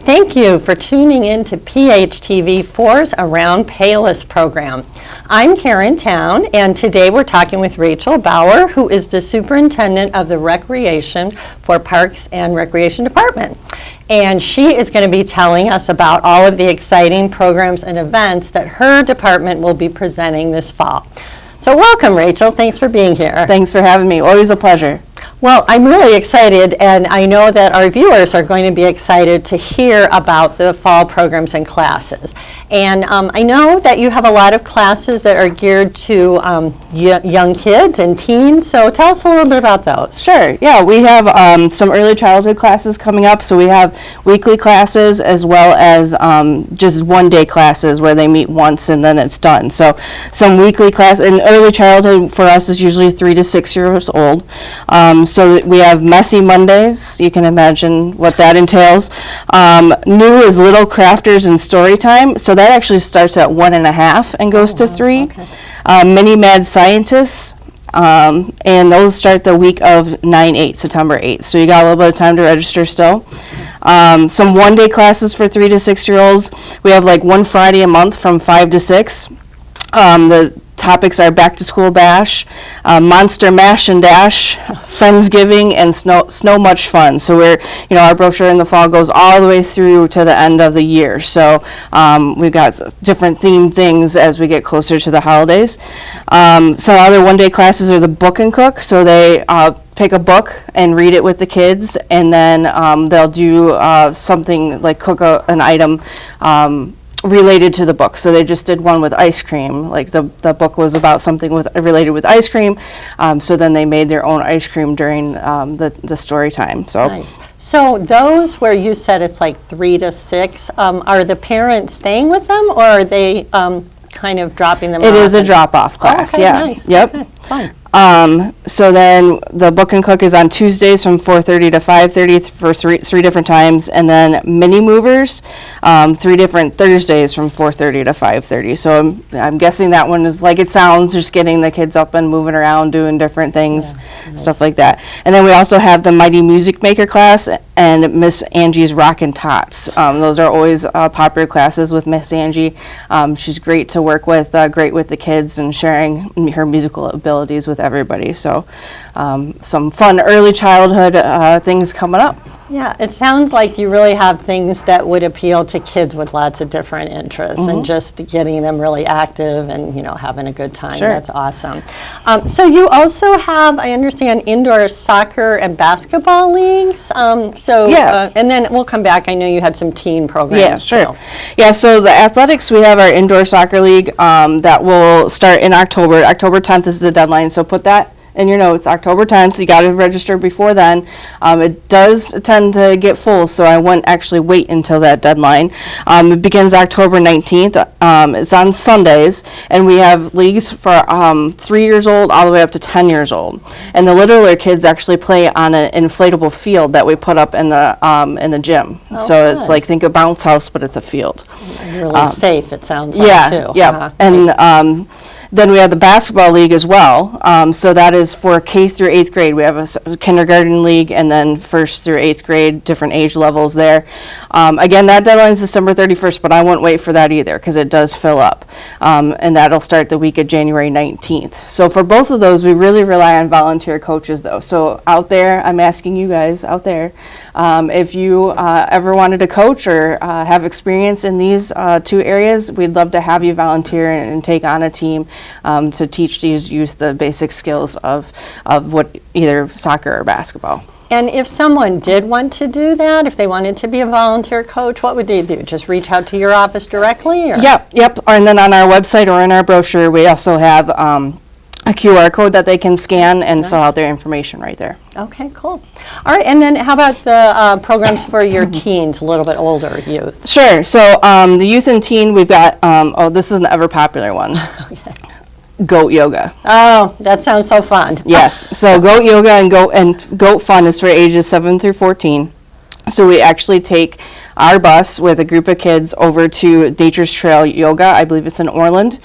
Thank you for tuning in to PHTV4's Around Palos program. I'm Karen Town, and today we're talking with Rachel Bauer, who is the Superintendent of the Recreation for Parks and Recreation Department. And she is going to be telling us about all of the exciting programs and events that her department will be presenting this fall. So welcome, Rachel. Thanks for being here. Thanks for having me. Always a pleasure. Well, I'm really excited, and I know that our viewers are going to be excited to hear about the fall programs and classes. And I know that you have a lot of classes that are geared to young kids and teens, so tell us a little bit about those. Sure. Yeah, we have some early childhood classes coming up, so we have weekly classes as well as just one-day classes where they meet once and then it's done. So some weekly class, and early childhood for us is usually 3 to 6 years old. So we have Messy Mondays. You can imagine what that entails. New is Little Crafters and Story Time. So that actually starts at 1.5 and goes to 3. Okay. Mini Mad Scientists. And those start the week of 9/8, September 8th. So you got a little bit of time to register still. Some one-day classes for 3 to 6-year-olds. We have like one Friday a month from 5 to 6. The topics are Back to School Bash, Monster Mash and Dash, Friendsgiving, and Snow Much Fun. So our brochure in the fall goes all the way through to the end of the year. So we've got different themed things as we get closer to the holidays. Some other one-day classes are the Book and Cook. So they pick a book and read it with the kids, and then they'll do something like cook an item related to the book. So they just did one with ice cream. Like the book was about something related with ice cream. So then they made their own ice cream during the story time. So. Nice. So those where you said it's like 3 to 6, are the parents staying with them, or are they kind of dropping them off? It is a drop-off class. Okay, yeah. Nice. Yep. Okay, fun. So then the Book and Cook is on Tuesdays from 4:30 to 5:30 for three different times, and then Mini Movers, 3 different Thursdays from 4:30 to 5:30. So I'm guessing that one is like it sounds, just getting the kids up and moving around, doing different things, stuff like that. And then we also have the Mighty Music Maker class and Miss Angie's Rockin' Tots. Those are always popular classes with Miss Angie. She's great to work with, great with the kids and sharing her musical abilities with everybody. So some fun early childhood things coming up. Yeah, it sounds like you really have things that would appeal to kids with lots of different interests, and just getting them really active and having a good time. Sure. That's awesome. So you also have, I understand, indoor soccer and basketball leagues. Yeah. And then we'll come back. I know you had some teen programs. Yeah, sure. too. Yeah, so the athletics, we have our indoor soccer league that will start in October. October 10th is the deadline, so put that in your notes, October 10th. You got to register before then. It does tend to get full, so I wouldn't actually wait until that deadline. It begins October 19th. It's on Sundays, and we have leagues for 3 years old all the way up to 10 years old. And the littler kids actually play on an inflatable field that we put up in the gym. So it's like, think a bounce house, but it's a field. Really safe, it sounds like, too. Yeah, and then we have the basketball league as well. So that is for K through 8th grade. We have a kindergarten league, and then 1st through 8th grade, different age levels there. Again, that deadline is December 31st, but I wouldn't wait for that either because it does fill up. And that'll start the week of January 19th. So for both of those, we really rely on volunteer coaches, though. So out there, I'm asking you guys out there, if you ever wanted to coach or have experience in these 2 areas, we'd love to have you volunteer and take on a team to teach these youth the basic skills of what either soccer or basketball. And if someone did want to do that, if they wanted to be a volunteer coach, what would they do? Just reach out to your office directly? Or? Yep. And then on our website or in our brochure, we also have a QR code that they can scan and fill out their information right there. Okay, cool. All right, and then how about the programs for your teens, a little bit older youth? Sure. So the youth and teen, we've got, this is an ever popular one. Okay. Goat yoga. Oh, that sounds so fun. Yes. So goat yoga and goat fun is for ages 7 through 14. So we actually take our bus with a group of kids over to Nature's Trail Yoga. I believe it's in Orland,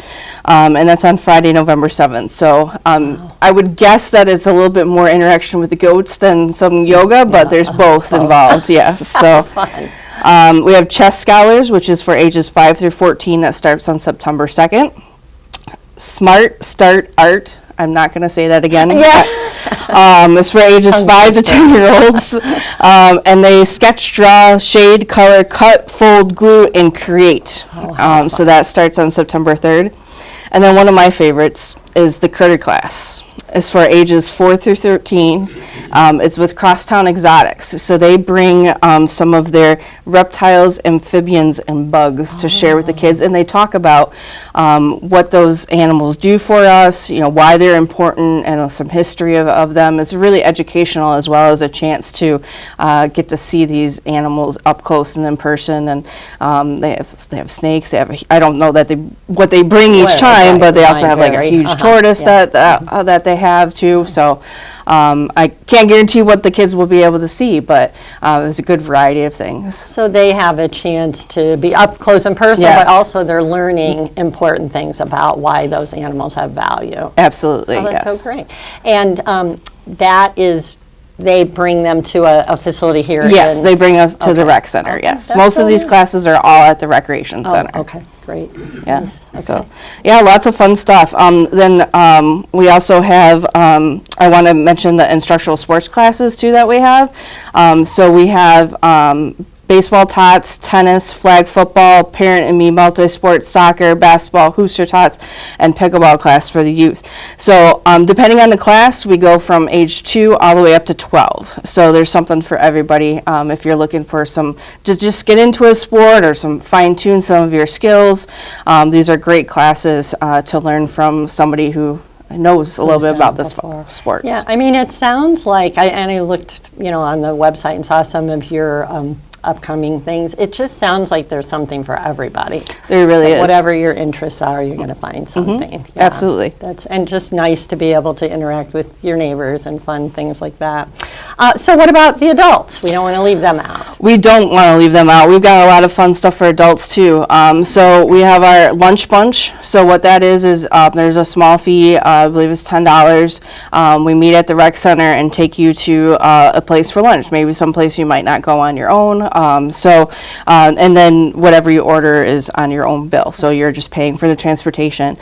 and that's on Friday, November 7th. So I would guess that it's a little bit more interaction with the goats than some yoga, but there's both involved. Yeah. So. Fun. We have Chess Scholars, which is for ages 5 through 14. That starts on September 2nd. Smart Start Art. I'm not going to say that again. Yeah. It's for ages 5 to 10-year-olds. And they sketch, draw, shade, color, cut, fold, glue, and create. So that starts on September 3rd. And then one of my favorites is the Critter class. It's for ages 4 through 13. It's with Crosstown Exotics. So they bring some of their reptiles, amphibians, and bugs to share with the kids, and they talk about what those animals do for us, why they're important, and some history of them. It's really educational, as well as a chance to get to see these animals up close and in person. And they have snakes. I don't know what they bring each time, but they also have like a huge tortoise that they have too. So I can't guarantee what the kids will be able to see, but there's a good variety of things. So they have a chance to be up close and personal, Yes. but also they're learning important things about why those animals have value. Absolutely, Oh, that's yes. so great. And that is, they bring them to a facility here? Yes, they bring us to the rec center, Okay, yes. that's Most so of these neat. classes are all at the recreation center. Oh, okay, great. Yeah, Nice. Okay. so, yeah, lots of fun stuff. Then we also have, I want to mention the instructional sports classes too that we have. So we have baseball tots, tennis, flag football, parent and me multi-sport, soccer, basketball, hooster tots, and pickleball class for the youth. So depending on the class, we go from age 2 all the way up to 12. So there's something for everybody. If you're looking for some, just get into a sport or some fine-tune some of your skills, these are great classes to learn from somebody who knows a little bit about the sports. Yeah, I mean, it sounds like, I looked, on the website and saw some of your upcoming things. It just sounds like there's something for everybody. There really is. Whatever your interests are, you're going to find something. Yeah, Absolutely. and just nice to be able to interact with your neighbors and fun things like that. So what about the adults? We don't want to leave them out. We don't want to leave them out. We've got a lot of fun stuff for adults too. So we have our lunch bunch. So what that is there's a small fee, I believe it's $10. We meet at the rec center and take you to a place for lunch, maybe some place you might not go on your own. And then whatever you order is on your own bill. So you're just paying for the transportation.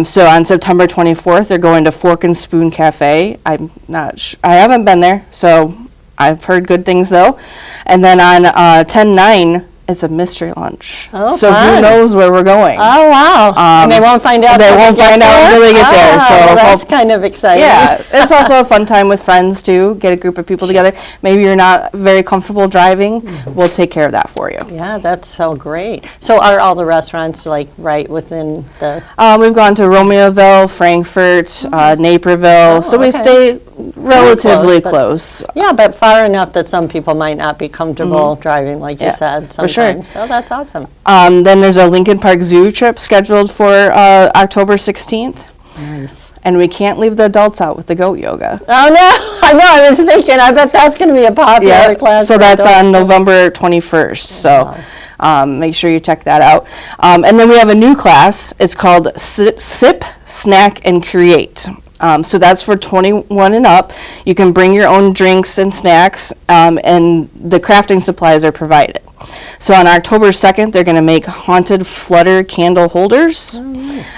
So on September 24th, they're going to Fork and Spoon Cafe. I'm not I haven't been there, so I've heard good things though. And then on 10/9, it's a mystery lunch. Oh, so fun. who knows where we're going? Oh, wow. And they won't find out They till won't get find out there? until they get there. So well, that's hope- kind of exciting. Yeah, it's also a fun time with friends too. Get a group of people together. Maybe you're not very comfortable driving. We'll take care of that for you. Yeah, that's so great. So are all the restaurants like right within the? We've gone to Romeoville, Frankfurt, Naperville, so we okay. stay relatively but- close. Yeah, but far enough that some people might not be comfortable driving, like you Yeah, said, for sure. sometimes. So that's awesome. Then there's a Lincoln Park Zoo trip scheduled for October 16th. Nice. And we can't leave the adults out with the goat yoga. Oh, no, I know, I was thinking, I bet that's going to be a popular class. so for that's adults. on November 21st. So make sure you check that out. And then we have a new class. It's called Sip, Snack, and Create. So that's for 21 and up. You can bring your own drinks and snacks, and the crafting supplies are provided. So on October 2nd, they're going to make haunted flutter candle holders.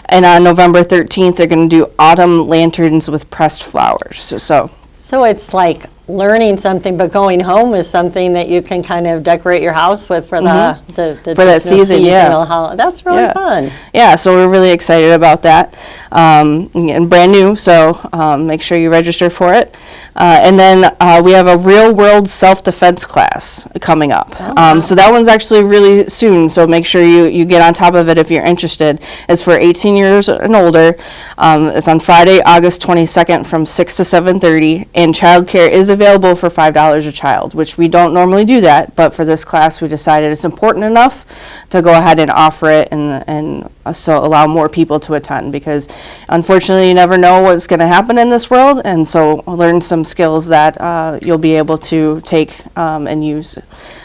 And on November 13th, they're going to do autumn lanterns with pressed flowers. So it's like learning something, but going home is something that you can kind of decorate your house with for the For that season, yeah. seasonal holiday. That's really Yeah. fun. Yeah, so we're really excited about that. And brand new, so make sure you register for it. And then we have a real world self-defense class coming up. So that one's actually really soon, so make sure you get on top of it if you're interested. It's for 18 years and older. It's on Friday, August 22nd from 6 to 7:30, and childcare is available for $5 a child, which we don't normally do that, but for this class we decided it's important enough to go ahead and offer it and so allow more people to attend, because unfortunately you never know what's going to happen in this world, and so learn some skills that you'll be able to take and use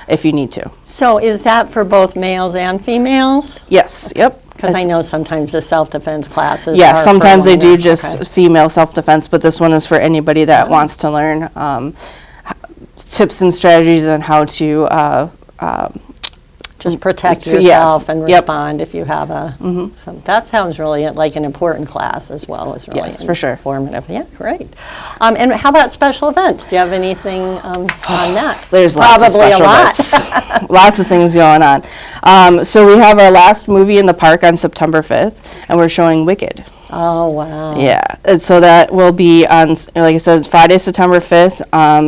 if you need to. So is that for both males and females? Yes, yep. Because I know sometimes the self-defense classes Yes, are sometimes for they do women. just Okay. female self-defense, but this one is for anybody that wants to learn tips and strategies on how to just protect Yes. yourself and Yep. respond if you have a, that sounds really like an important class as well as really Yes, for sure. informative. Yeah, great. And how about special events? Do you have anything on that? There's lots of Probably special a lot. events. Lots of things going on. So we have our last movie in the park on September 5th, and we're showing Wicked. Oh, wow. Yeah, and so that will be on, like I said, it's Friday, September 5th.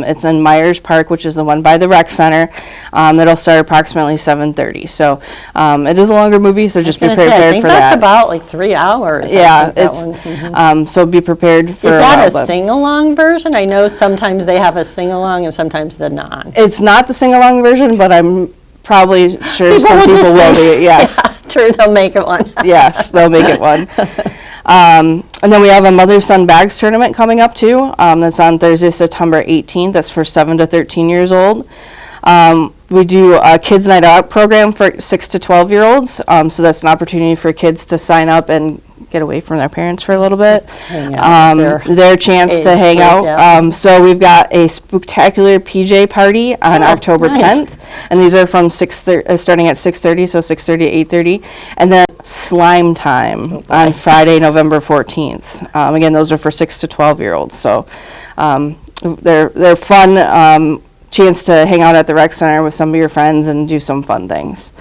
It's in Myers Park, which is the one by the rec center. That'll start approximately 7:30. So it is a longer movie, so just be I prepared think for that's that. about like 3 hours. I Yeah, think that it's one. Mhm. so be prepared for Is that while, a but sing-along version? I know sometimes they have a sing-along and sometimes they're not. it's not the sing-along version, but I'm probably sure People some will just people will sing. be. Yes. Yeah, true, they'll make it one. Yes, they'll make it one. And then we have a mother-son bags tournament coming up too. That's on Thursday, September 18th. That's for 7 to 13 years old. We do a Kids Night Out program for 6 to 12-year-olds. So that's an opportunity for kids to sign up and get away from their parents for a little bit. hang out with Their chance to age hang group, out. yeah. So we've got a spectacular PJ party on Oh, October nice. 10th. And these are from starting at 6:30, so 6:30 to 8:30. And then slime time on Friday, November 14th. Again, those are for 6 to 12-year-olds. So they're fun chance to hang out at the rec center with some of your friends and do some fun things.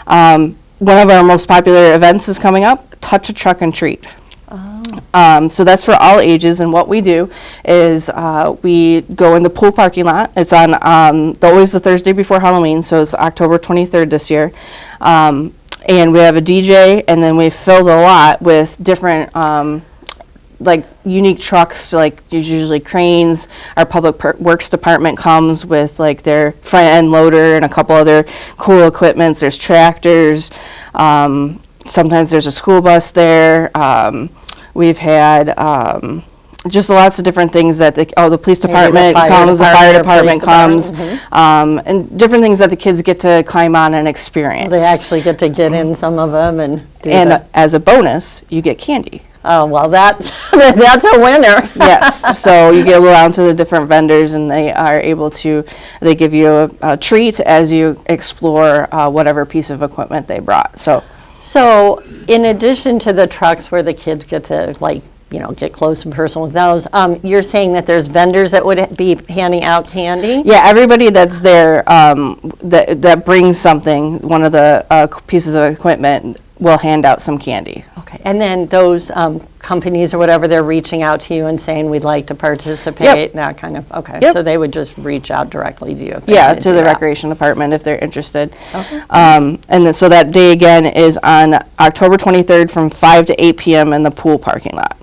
One of our most popular events is coming up, Touch a Truck and Treat. So that's for all ages, and what we do is we go in the pool parking lot. It's on always the Thursday before Halloween, so it's October 23rd this year. And we have a DJ, and then we fill the lot with different like unique trucks, like there's usually cranes. Our public works department comes with like their front end loader and a couple other cool equipments. There's tractors. Sometimes there's a school bus there. We've had just lots of different things that the police department comes, the fire department comes, and different things that the kids get to climb on and experience. They actually get to get in some of them and do And the- as a bonus, you get candy. oh, well, that's, that's a winner. Yes, so you get around to the different vendors, and they are able to, they give you a treat as you explore whatever piece of equipment they brought. So in addition to the trucks where the kids get to like, you know, get close and personal with those, you're saying that there's vendors that would be handing out candy? Yeah, everybody that's there that brings something, one of the pieces of equipment, will hand out some candy. Okay, and then those companies or whatever, they're reaching out to you and saying, we'd like to participate, that kind of, okay. Yep. So they would just reach out directly to you if they Yeah, wanted to do the that. recreation department if they're interested. Okay. And then, so that day again is on October 23rd from 5 to 8 p.m. in the pool parking lot.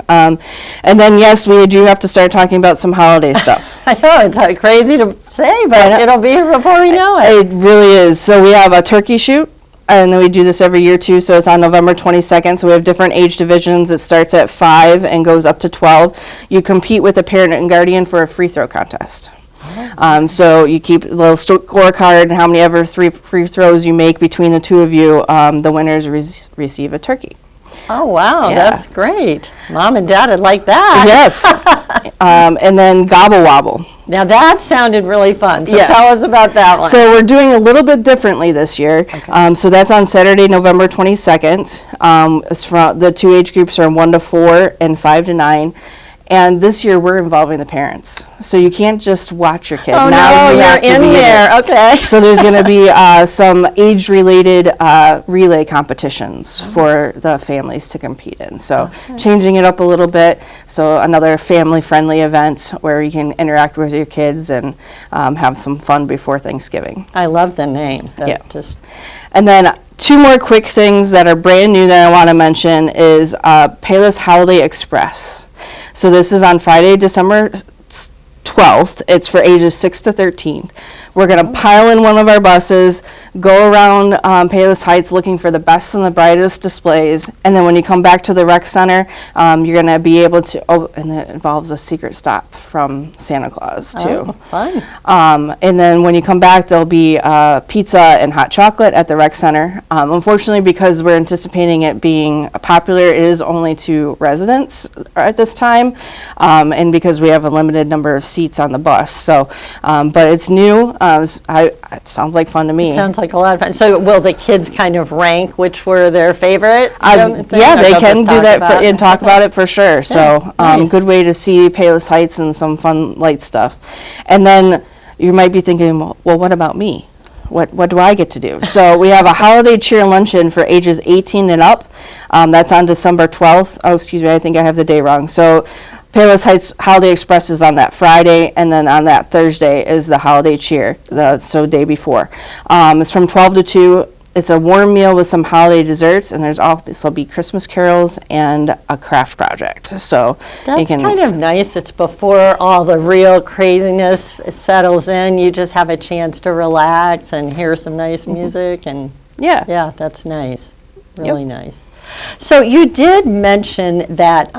And then, yes, we do have to start talking about some holiday stuff. I know, it's crazy to say, but it'll be here before we know it. It really is. So we have a turkey shoot, and then we do this every year too. So it's on November 22nd. So we have different age divisions. It starts at 5 and goes up to 12. You compete with a parent and guardian for a free throw contest. So you keep a little scorecard, and how many ever free throws you make between the two of you, the winners receive a turkey. Oh, wow, Yeah. that's great. Mom and Dad would like that. Yes. And then Gobble Wobble. Now that sounded really fun, so Yes. tell us about that one. So we're doing a little bit differently this year. So that's on Saturday, November 22nd. It's from, the two age groups are 1 to 4 and 5 to 9. And this year we're involving the parents. So you can't just watch your kid. Oh, Now no, you have you're to in be there, it. okay. So there's going to be some age-related relay competitions for the families to compete in. So changing it up a little bit. So another family-friendly event where you can interact with your kids and have some fun before Thanksgiving. I love the name. That Yeah. just And then two more quick things that are brand new that I want to mention is Palos Holiday Express. So this is on Friday, December 12th. It's for ages 6 to 13. We're going to pile in one of our buses, go around Palos Heights looking for the best and the brightest displays, and then when you come back to the rec center, you're going to be able to, and it involves a secret stop from Santa Claus too. oh, fun. And then when you come back, there'll be pizza and hot chocolate at the rec center. Unfortunately, because we're anticipating it being popular, it is only to residents at this time, and because we have a limited number of seats seats on the bus. So, but it's new. It sounds like fun to me. Sounds like a lot of fun. So will the kids kind of rank which were their favorite? Yeah, they can do that and talk about it for sure. So, nice. Good way to see Palos Heights and some fun light stuff. And then you might be thinking, well, what about me? What do I get to do? So we have a holiday cheer luncheon for ages 18 and up. That's on December 12th. Oh, excuse me, I think I have the day wrong. So Palos Heights Holiday Express is on that Friday, and then on that Thursday is the holiday cheer, so day before. It's from 12 to 2. It's a warm meal with some holiday desserts, and there's also be Christmas carols and a craft project. So that's kind of nice. It's before all the real craziness settles in. You just have a chance to relax and hear some nice music, and yeah, that's nice. Really nice. So you did mention that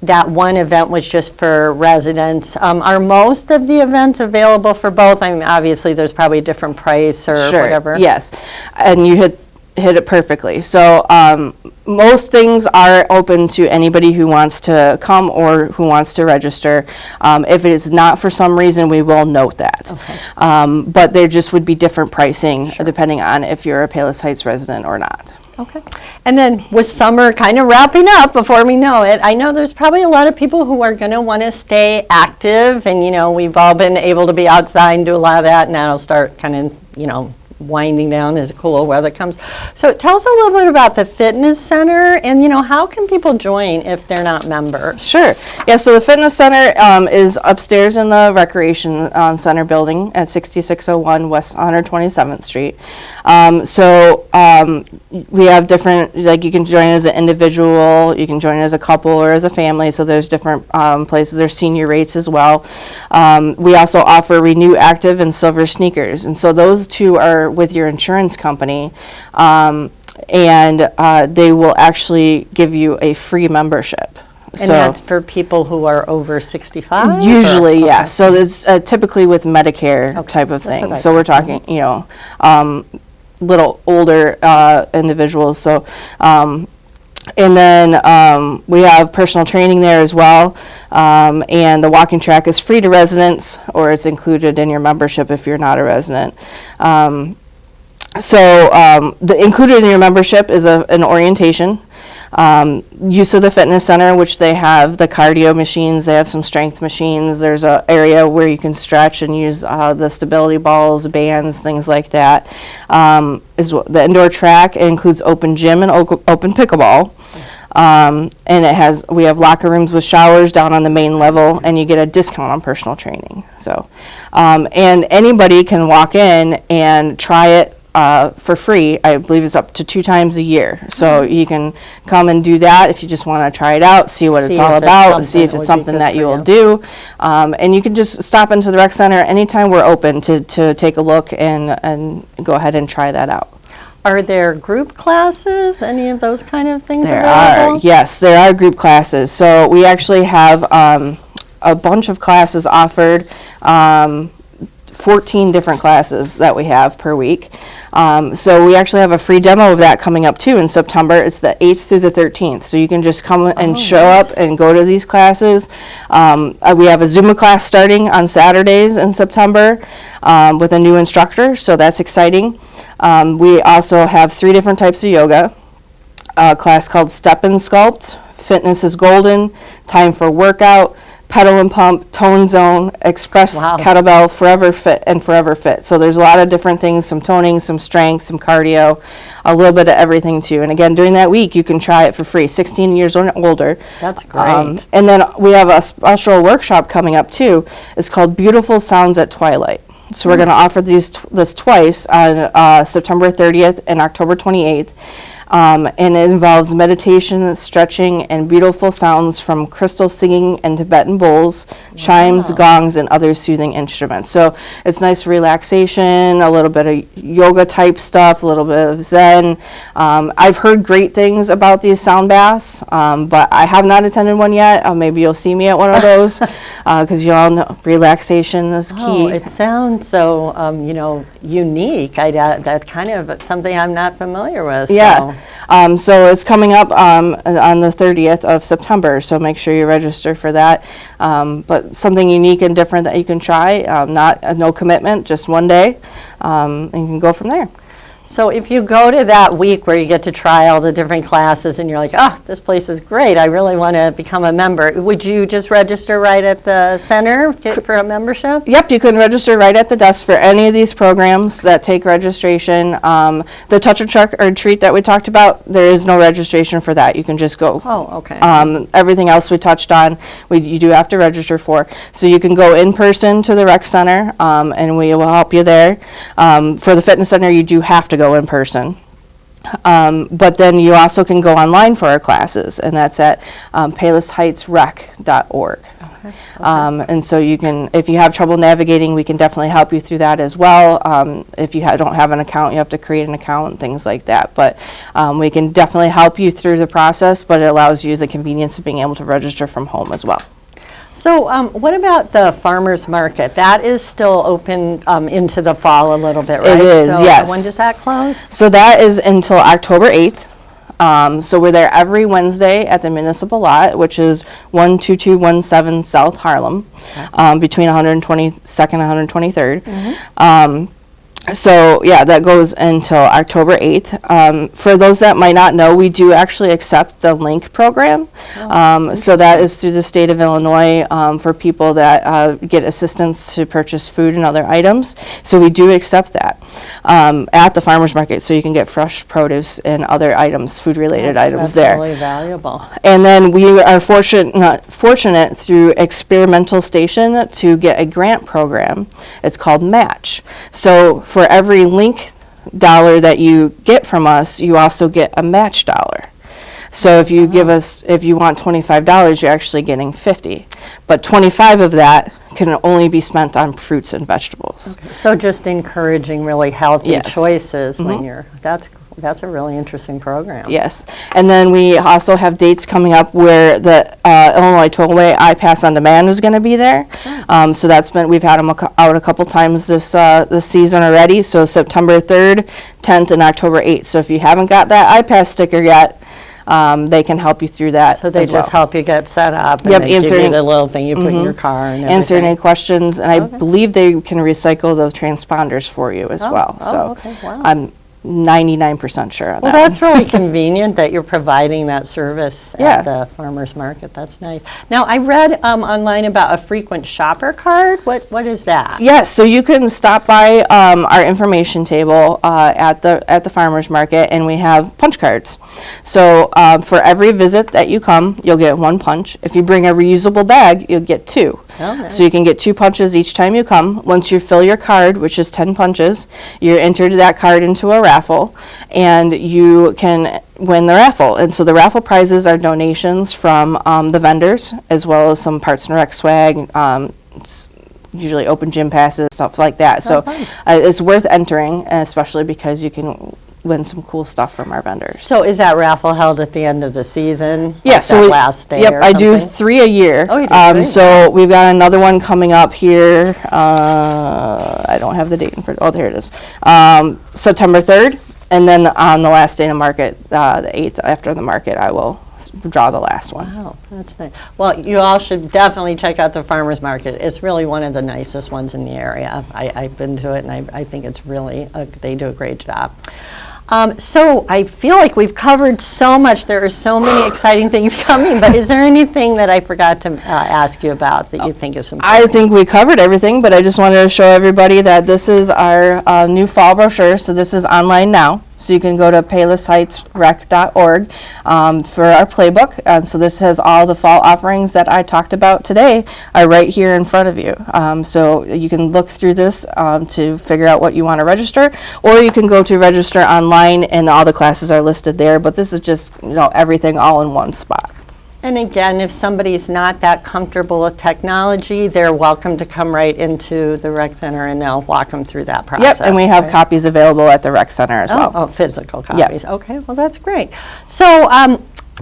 that one event was just for residents. Are most of the events available for both? I mean, obviously, there's probably a different price or whatever. Yes, and you hit it perfectly. So most things are open to anybody who wants to come or who wants to register. If it is not for some reason, we will note that. Okay. But there just would be different pricing depending on if you're a Palos Heights resident or not. Okay. And then with summer kind of wrapping up before we know it, I know there's probably a lot of people who are going to want to stay active. And, we've all been able to be outside and do a lot of that. And that'll start kind of, winding down as cooler weather comes. So tell us a little bit about the fitness center and, how can people join if they're not members? Sure. Yeah, so the fitness center is upstairs in the Recreation Center building at 6601 West 127th Street. We have different, like you can join as an individual, you can join as a couple or as a family, so there's different places. There's senior rates as well. We also offer Renew Active and Silver Sneakers, and so those two are with your insurance company, and they will actually give you a free membership. And that's for people who are over 65? Usually, yes. So it's typically with Medicare type of thing. So we're talking, little older individuals. So, and then we have personal training there as well. And the walking track is free to residents, or it's included in your membership if you're not a resident. The included in your membership is an orientation, use of the fitness center, which they have the cardio machines, they have some strength machines, there's an area where you can stretch and use the stability balls, bands, things like that. The indoor track includes open gym and open pickleball. And we have locker rooms with showers down on the main level, and you get a discount on personal training. So, and anybody can walk in and try it for free. I believe it's up to 2 times a year. So you can come and do that if you just want to try it out, see what it's all about, see if it's something that you will do. And you can just stop into the rec center anytime we're open to take a look and go ahead and try that out. Are there group classes, any of those kind of things available? There are, yes, there are group classes. So we actually have a bunch of classes offered, 14 different classes that we have per week. So we actually have a free demo of that coming up too in September. It's the 8th through the 13th. So you can just come and show up and go to these classes. We have a Zumba class starting on Saturdays in September with a new instructor, so that's exciting. We also have 3 different types of yoga. A class called Step and Sculpt, Fitness is Golden, Time for Workout, Pedal and Pump, Tone Zone, Express Kettlebell, Forever Fit, and Forever Fit. So there's a lot of different things, some toning, some strength, some cardio, a little bit of everything too. And again, during that week, you can try it for free, 16 years or older. That's great. And then we have a special workshop coming up too. It's called Beautiful Sounds at Twilight. So we're going to offer this twice on September 30th and October 28th. And it involves meditation, stretching, and beautiful sounds from crystal singing and Tibetan bowls, chimes, gongs, and other soothing instruments. So it's nice relaxation, a little bit of yoga type stuff, a little bit of Zen. I've heard great things about these sound baths, but I have not attended one yet. Maybe you'll see me at one of those, because you all know relaxation is key. Oh, it sounds so, unique. That's kind of something I'm not familiar with. Yeah. So. So it's coming up on the 30th of September, so make sure you register for that. But something unique and different that you can try, no commitment, just one day, and you can go from there. So if you go to that week where you get to try all the different classes and you're like, oh, this place is great, I really want to become a member, would you just register right at the center for a membership? Yep, you can register right at the desk for any of these programs that take registration. The Touch and Truck or Treat that we talked about, there is no registration for that. You can just go. Oh, okay. Everything else we touched on, you do have to register for. So you can go in person to the rec center, and we will help you there. For the fitness center, you do have to go in person. But then you also can go online for our classes, and that's at palosheightsrec.org. Okay. And so you can, if you have trouble navigating, we can definitely help you through that as well. If you don't have an account, you have to create an account and things like that. But we can definitely help you through the process, but it allows you the convenience of being able to register from home as well. So what about the farmers market? That is still open into the fall a little bit, right? It is, so yes. When does that close? So that is until October 8th. So we're there every Wednesday at the municipal lot, which is 12217 South Harlem, between 122nd and 123rd. Mm-hmm. So yeah, that goes until October 8th. For those that might not know, we do actually accept the LINK program. So that is through the state of Illinois for people that get assistance to purchase food and other items. So we do accept that at the farmers market, so you can get fresh produce and other items, food-related items there. That's really valuable. And then we are fortunate through Experimental Station to get a grant program. It's called Match. So for every LINK dollar that you get from us, you also get a match dollar. So if you give us, if you want $25, you're actually getting 50. But 25 of that can only be spent on fruits and vegetables. Okay. So just encouraging really healthy Yes. choices when you're, that's a really interesting program. Yes. And then we also have dates coming up where the Illinois Tollway iPass on Demand is going to be there. So that's been, we've had them out a couple times this season already. So September 3rd, 10th, and October 8th. So if you haven't got that iPass sticker yet, they can help you through that. So they just help you get set up and Yep, they give you the little thing you put in your car and everything. Answer any questions, and I believe they can recycle the transponders for you as well. So okay. Wow. I'm 99% sure on Well, that. that's really convenient that you're providing that service at the farmer's market. That's nice. Now, I read online about a frequent shopper card. What is that? Yes, so you can stop by our information table at the farmer's market, and we have punch cards. So for every visit that you come, you'll get one punch. If you bring a reusable bag, you'll get two. Oh, nice. So you can get 2 punches each time you come. Once you fill your card, which is 10 punches, you're entered that card into a raffle, and you can win the raffle. And so the raffle prizes are donations from the vendors, as well as some Parks and Rec swag, usually open gym passes, stuff like that. So it's worth entering, especially because you can win some cool stuff from our vendors. So is that raffle held at the end of the season? Yeah, like so that last day or I do something? 3 a year. Oh, you do 3? So we've got another one coming up here. I don't have the date in front. Oh, there it is. September 3rd, and then on the last day of market, the 8th after the market, I will draw the last one. Wow, that's nice. Well, you all should definitely check out the farmer's market. It's really one of the nicest ones in the area. I've been to it, and I think it's really, they do a great job. So I feel like we've covered so much. There are so many exciting things coming, but is there anything that I forgot to ask you about that you think is important? I think we covered everything, but I just wanted to show everybody that this is our new fall brochure. So this is online now. So you can go to palosheightsrec.org for our playbook. And so this has all the fall offerings that I talked about today are right here in front of you. So you can look through this to figure out what you want to register, or you can go to register online and all the classes are listed there. But this is just, everything all in one spot. And again, if somebody's not that comfortable with technology, they're welcome to come right into the rec center and they'll walk them through that process. Yep, and we have copies available at the rec center as well. Oh, physical copies. Yep. Okay, well, that's great. So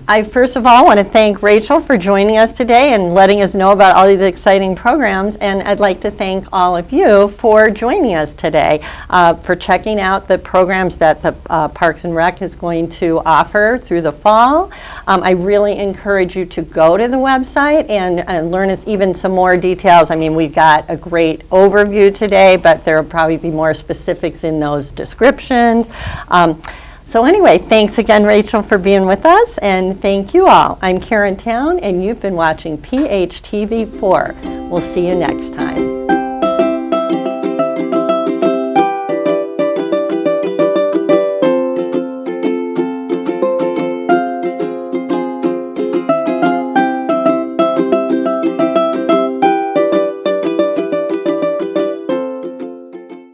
I first of all want to thank Rachel for joining us today and letting us know about all these exciting programs, and I'd like to thank all of you for joining us today, for checking out the programs that the Parks and Rec is going to offer through the fall. I really encourage you to go to the website and learn even some more details. I mean, we've got a great overview today, but there will probably be more specifics in those descriptions. So anyway, thanks again, Rachel, for being with us, and thank you all. I'm Karen Town, and you've been watching PHTV4. We'll see you next time.